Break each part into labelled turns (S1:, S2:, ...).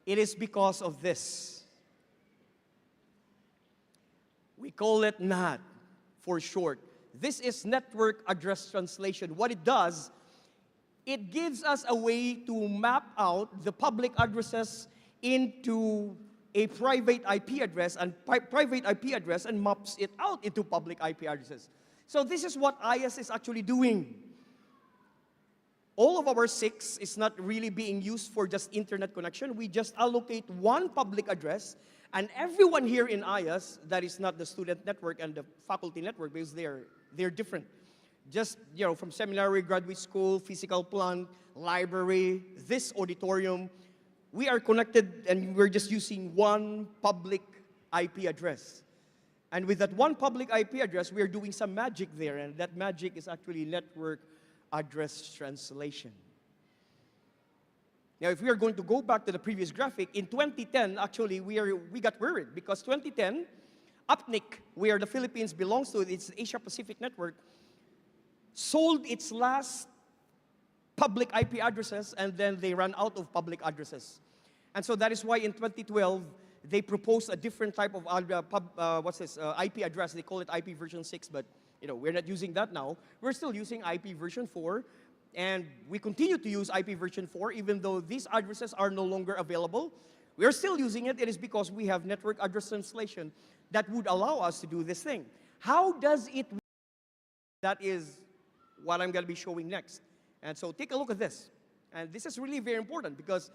S1: It is because of this. We call it NAT for short. This is Network Address Translation. What it does, it gives us a way to map out the public addresses into a private IP address and private IP address and maps it out into public IP addresses. So this is what AIIAS is actually doing. All of our 6 is not really being used for just internet connection. We just allocate one public address, and everyone here in AIIAS, that is not the student network and the faculty network, because they're different. Just, from seminary, graduate school, physical plant, library, this auditorium, we are connected and we're just using one public IP address. And with that one public IP address, we are doing some magic there, and that magic is actually network address translation. Now, if we are going to go back to the previous graphic, in 2010, actually, we got worried because 2010, APNIC, where the Philippines belongs to, it's Asia Pacific Network, sold its last public IP addresses, and then they ran out of public addresses. And so that is why in 2012, they proposed a different type of IP address. They call it IP version 6, but we're not using that now. We're still using IP version 4, and we continue to use IP version 4, even though these addresses are no longer available. We're still using it. It is because we have network address translation that would allow us to do this thing. How does it work? That is what I'm going to be showing next. And so take a look at this. And this is really very important because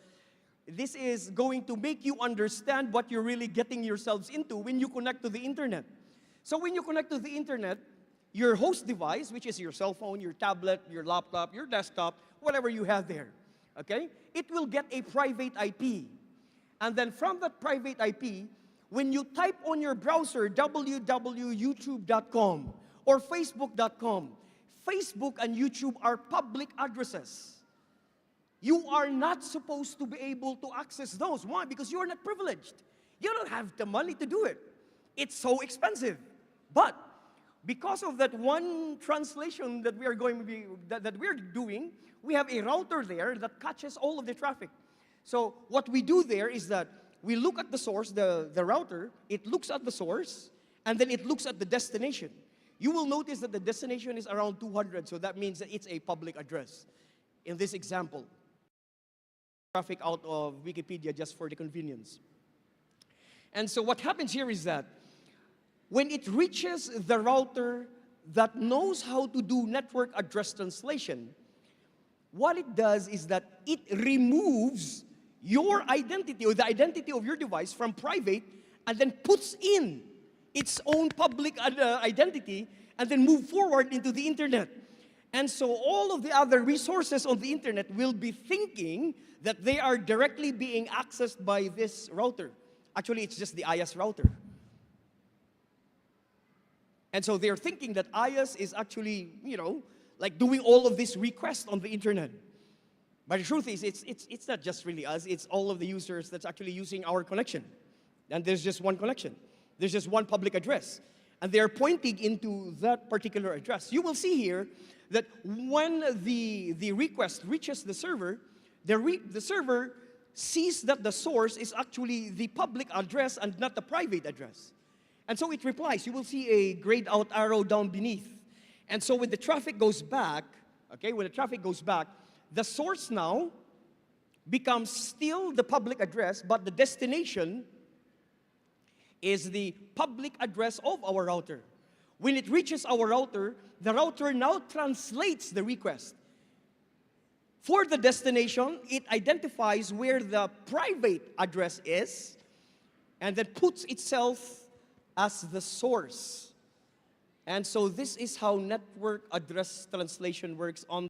S1: this is going to make you understand what you're really getting yourselves into when you connect to the internet. So when you connect to the internet, your host device, which is your cell phone, your tablet, your laptop, your desktop, whatever you have there, okay? It will get a private IP. And then from that private IP, when you type on your browser www.youtube.com or facebook.com, Facebook and YouTube are public addresses. You are not supposed to be able to access those. Why? Because you are not privileged. You don't have the money to do it. It's so expensive. But because of that one translation that we are going to be that we're doing, we have a router there that catches all of the traffic. So what we do there is that we look at the source, the router, it looks at the source, and then it looks at the destination. You will notice that the destination is around 200, so that means that it's a public address. In this example, traffic out of Wikipedia just for the convenience. And so what happens here is that when it reaches the router that knows how to do network address translation, what it does is that it removes your identity or the identity of your device from private and then puts in its own public identity and then move forward into the internet. And so all of the other resources on the internet will be thinking that they are directly being accessed by this router. Actually, it's just the AIIAS router. And so they're thinking that AIIAS is actually, like doing all of these requests on the internet. But the truth is, it's not just really us, it's all of the users that's actually using our connection. And there's just one connection. There's just one public address. And they're pointing into that particular address. You will see here that when the request reaches the server, the server sees that the source is actually the public address and not the private address. And so it replies. You will see a grayed out arrow down beneath. And so when the traffic goes back, when the traffic goes back, the source now becomes still the public address, but the destination is the public address of our router. When it reaches our router, the router now translates the request. For the destination, it identifies where the private address is and then puts itself as the source. And so this is how network address translation works on